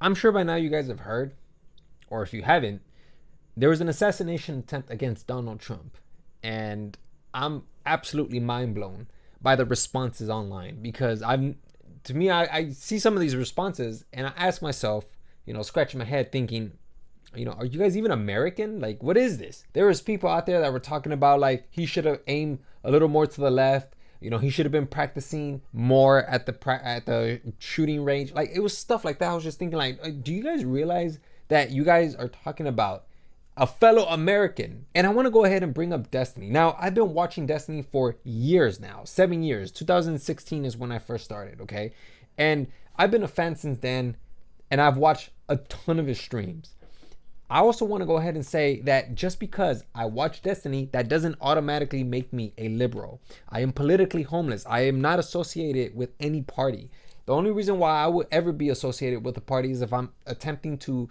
I'm sure by now you guys have heard, or if you haven't, there was an assassination attempt against Donald Trump. And I'm absolutely mind blown by the responses online because to me, I see some of these responses and I ask myself, scratching my head thinking, are you guys even American? Like, what is this? There was people out there that were talking about like he should have aimed a little more to the left. He should have been practicing more at the shooting range. Like, it was stuff like that. I was just thinking, like, do you guys realize that you guys are talking about a fellow American? And I want to go ahead and bring up Destiny. Now, I've been watching Destiny for years now, 7 years. 2016 is when I first started, okay? And I've been a fan since then, and I've watched a ton of his streams. I also want to go ahead and say that just because I watch Destiny, that doesn't automatically make me a liberal. I am politically homeless. I am not associated with any party. The only reason why I would ever be associated with a party is if I'm attempting to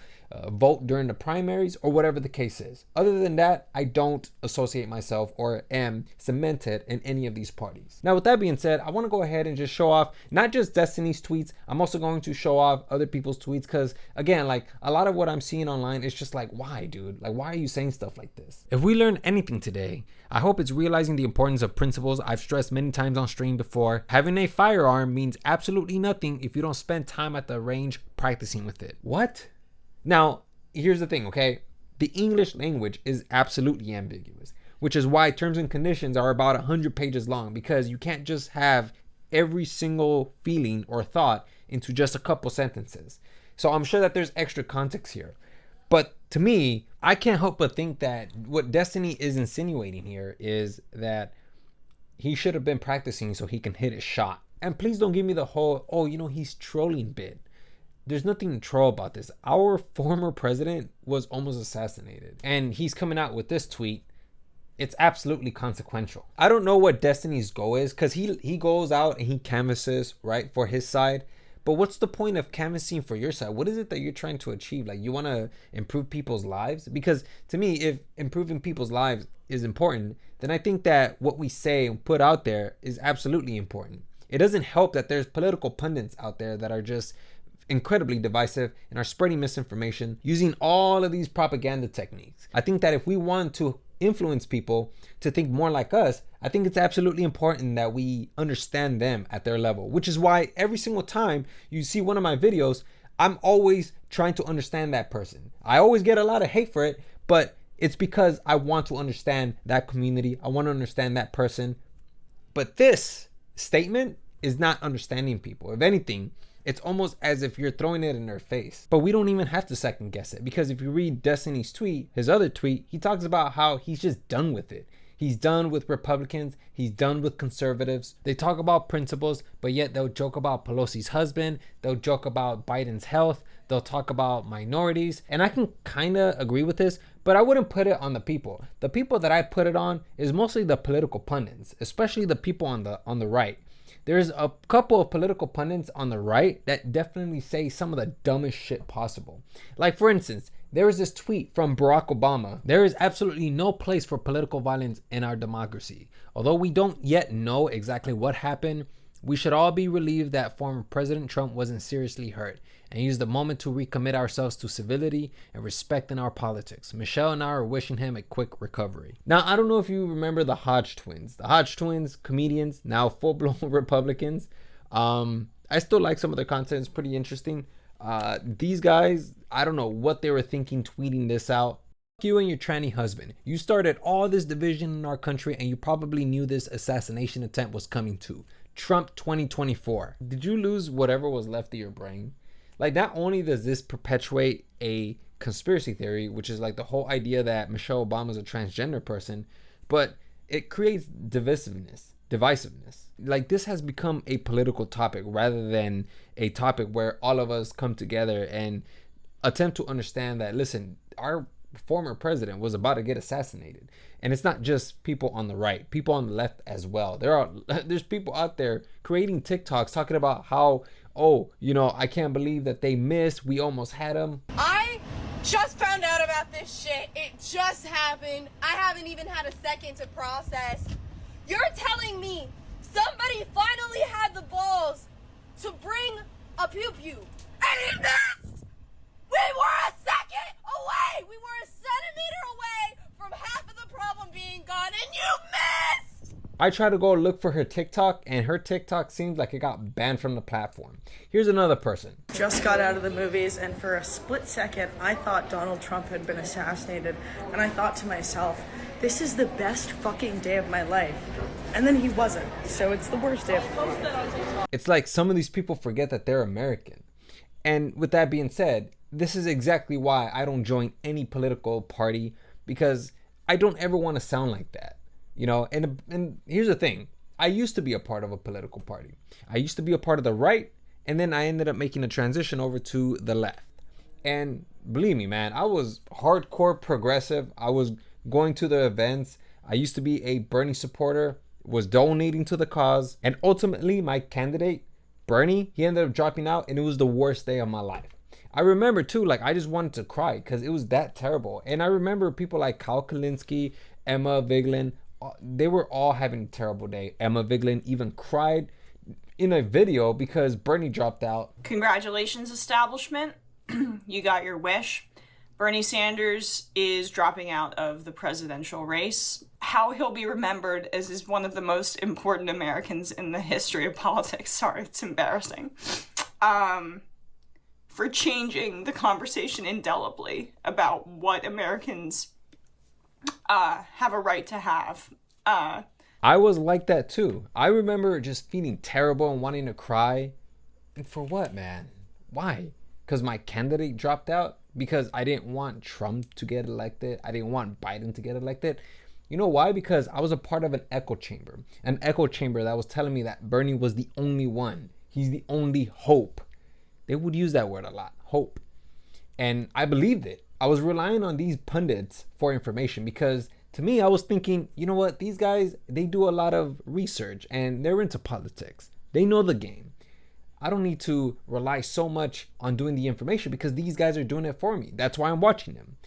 vote during the primaries or whatever the case is. Other than that, I don't associate myself or am cemented in any of these parties. Now, with that being said, I want to go ahead and just show off not just Destiny's tweets. I'm also going to show off other people's tweets because, again, like a lot of what I'm seeing online is just like, why, dude? Like, why are you saying stuff like this? If we learn anything today, I hope it's realizing the importance of principles I've stressed many times on stream before. Having a firearm means absolutely nothing if you don't spend time at the range practicing with it. What? Now, here's the thing, okay? The English language is absolutely ambiguous, which is why terms and conditions are about 100 pages long, because you can't just have every single feeling or thought into just a couple sentences. So I'm sure that there's extra context here. But to me, I can't help but think that what Destiny is insinuating here is that he should have been practicing so he can hit his shot. And please don't give me the whole, he's trolling bit. There's nothing to troll about this. Our former president was almost assassinated, and he's coming out with this tweet. It's absolutely consequential. I don't know what Destiny's goal is, because he goes out and he canvasses, right, for his side. But what's the point of canvassing for your side? What is it that you're trying to achieve? Like, you want to improve people's lives? Because to me, if improving people's lives is important, then I think that what we say and put out there is absolutely important. It doesn't help that there's political pundits out there that are just incredibly divisive and are spreading misinformation using all of these propaganda techniques. I think that if we want to influence people to think more like us, I think it's absolutely important that we understand them at their level, which is why every single time you see one of my videos, I'm always trying to understand that person. I always get a lot of hate for it, but it's because I want to understand that community. I want to understand that person. But this statement is not understanding people. If anything, it's almost as if you're throwing it in their face. But we don't even have to second guess it, because if you read Destiny's tweet, his other tweet, he talks about how he's just done with it. He's done with Republicans. He's done with conservatives. They talk about principles, but yet they'll joke about Pelosi's husband. They'll joke about Biden's health. They'll talk about minorities. And I can kind of agree with this, but I wouldn't put it on the people. The people that I put it on is mostly the political pundits, especially the people on the right. There's a couple of political pundits on the right that definitely say some of the dumbest shit possible. Like, for instance, there was this tweet from Barack Obama. There is absolutely no place for political violence in our democracy. Although we don't yet know exactly what happened, we should all be relieved that former President Trump wasn't seriously hurt, and use the moment to recommit ourselves to civility and respect in our politics. Michelle and I are wishing him a quick recovery. Now, I don't know if you remember the Hodge twins. The Hodge twins, comedians, now full-blown Republicans. I still like some of their content. It's pretty interesting. These guys, I don't know what they were thinking tweeting this out. You and your tranny husband. You started all this division in our country, and you probably knew this assassination attempt was coming too. Trump 2024. Did you lose whatever was left of your brain? Like, not only does this perpetuate a conspiracy theory, which is like the whole idea that Michelle Obama is a transgender person, but it creates divisiveness. Like, this has become a political topic rather than a topic where all of us come together and attempt to understand that, listen, our former president was about to get assassinated. And it's not just people on the right, people on the left as well. There's people out there creating TikToks talking about how, I can't believe that they missed. We almost had him. I just found out about this shit. It just happened. I haven't even had a second to process. You're telling me somebody finally had the balls to bring a pew pew and he missed? I tried to go look for her TikTok, and her TikTok seems like it got banned from the platform. Here's another person. Just got out of the movies, and for a split second, I thought Donald Trump had been assassinated, and I thought to myself, this is the best fucking day of my life. And then he wasn't, so it's the worst day of my life. It's like some of these people forget that they're American. And with that being said, this is exactly why I don't join any political party, because I don't ever want to sound like that. You know, and here's the thing. I used to be a part of a political party. I used to be a part of the right, and then I ended up making a transition over to the left. And believe me, man, I was hardcore progressive. I was going to the events. I used to be a Bernie supporter, was donating to the cause, and ultimately my candidate, Bernie, he ended up dropping out, and it was the worst day of my life. I remember too, like, I just wanted to cry because it was that terrible. And I remember people like Kyle Kalinske, Emma Vigeland, they were all having a terrible day. Emma Vigeland even cried in a video because Bernie dropped out. Congratulations, establishment. You got your wish. Bernie Sanders is dropping out of the presidential race. How he'll be remembered as is one of the most important Americans in the history of politics. Sorry, it's embarrassing. For changing the conversation indelibly about what Americans have a right to have. I was like that too. I remember just feeling terrible and wanting to cry. And for what, man? Why? Because my candidate dropped out? Because I didn't want Trump to get elected? I didn't want Biden to get elected? You know why? Because I was a part of an echo chamber. An echo chamber that was telling me that Bernie was the only one. He's the only hope. They would use that word a lot, hope. And I believed it. I was relying on these pundits for information because to me, I was thinking, you know what? These guys, they do a lot of research and they're into politics. They know the game. I don't need to rely so much on doing the information because these guys are doing it for me. That's why I'm watching them.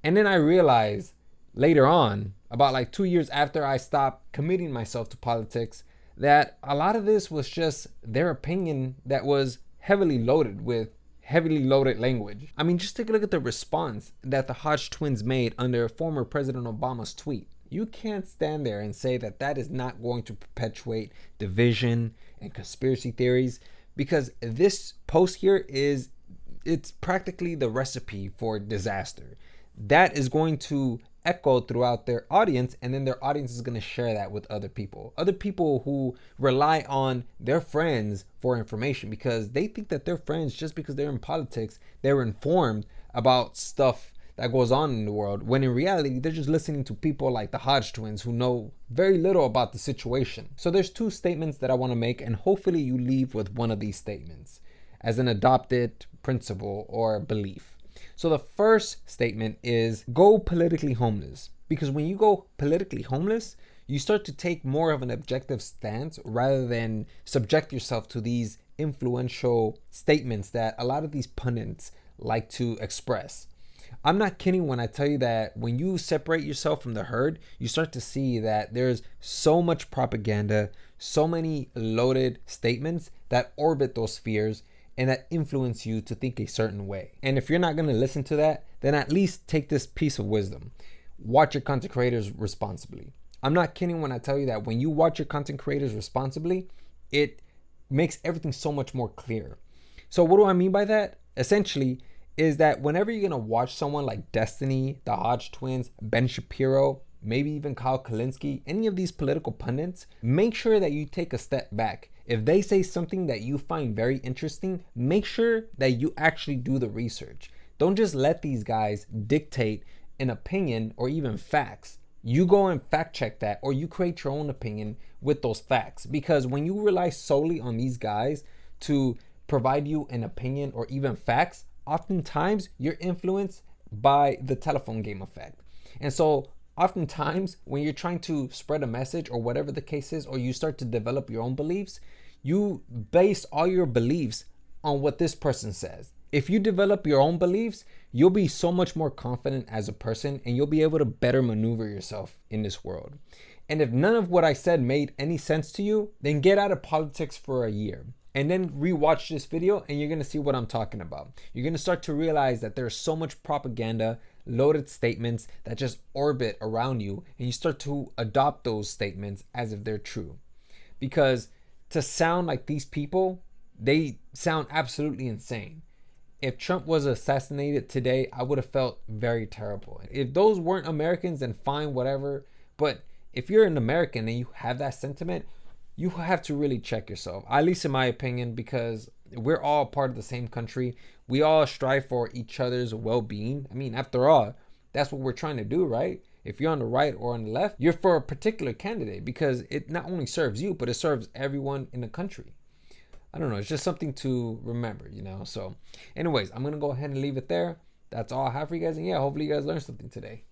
And then I realized later on, about like 2 years after I stopped committing myself to politics, that a lot of this was just their opinion that was heavily loaded with heavily loaded language. I mean, just take a look at the response that the Hodge twins made under former President Obama's tweet. You can't stand there and say that that is not going to perpetuate division and conspiracy theories, because this post here it's practically the recipe for disaster. That is going to echo throughout their audience, and then their audience is going to share that with other people who rely on their friends for information, because they think that their friends, just because they're in politics, they're informed about stuff that goes on in the world, when in reality they're just listening to people like the Hodge twins who know very little about the situation. So there's two statements that I want to make, and hopefully you leave with one of these statements as an adopted principle or belief. So the first statement is go politically homeless, because when you go politically homeless, you start to take more of an objective stance rather than subject yourself to these influential statements that a lot of these pundits like to express. I'm not kidding when I tell you that when you separate yourself from the herd, you start to see that there's so much propaganda, so many loaded statements that orbit those spheres and that influence you to think a certain way. And if you're not going to listen to that, then at least take this piece of wisdom. Watch your content creators responsibly. I'm not kidding when I tell you that when you watch your content creators responsibly, it makes everything so much more clear. So what do I mean by that? Essentially, is that whenever you're going to watch someone like Destiny, the Hodge twins, Ben Shapiro, maybe even Kyle Kalinske, any of these political pundits, make sure that you take a step back. If they say something that you find very interesting, make sure that you actually do the research. Don't just let these guys dictate an opinion or even facts. You go and fact check that, or you create your own opinion with those facts. Because when you rely solely on these guys to provide you an opinion or even facts, oftentimes you're influenced by the telephone game effect. And so oftentimes when you're trying to spread a message or whatever the case is, or you start to develop your own beliefs, you base all your beliefs on what this person says. If you develop your own beliefs, you'll be so much more confident as a person, and you'll be able to better maneuver yourself in this world. And if none of what I said made any sense to you, then get out of politics for a year. and then rewatch this video, and you're going to see what I'm talking about. You're going to start to realize that there's so much propaganda, loaded statements that just orbit around you, and you start to adopt those statements as if they're true. Because to sound like these people, they sound absolutely insane. If Trump was assassinated today, I would have felt very terrible. If those weren't Americans, then fine, whatever. But if you're an American and you have that sentiment, you have to really check yourself, at least in my opinion, because we're all part of the same country. We all strive for each other's well-being. I mean, after all, that's what we're trying to do, right? If you're on the right or on the left, you're for a particular candidate because it not only serves you, but it serves everyone in the country. I don't know. It's just something to remember, you know? So anyways, I'm going to go ahead and leave it there. That's all I have for you guys. And yeah, hopefully you guys learned something today.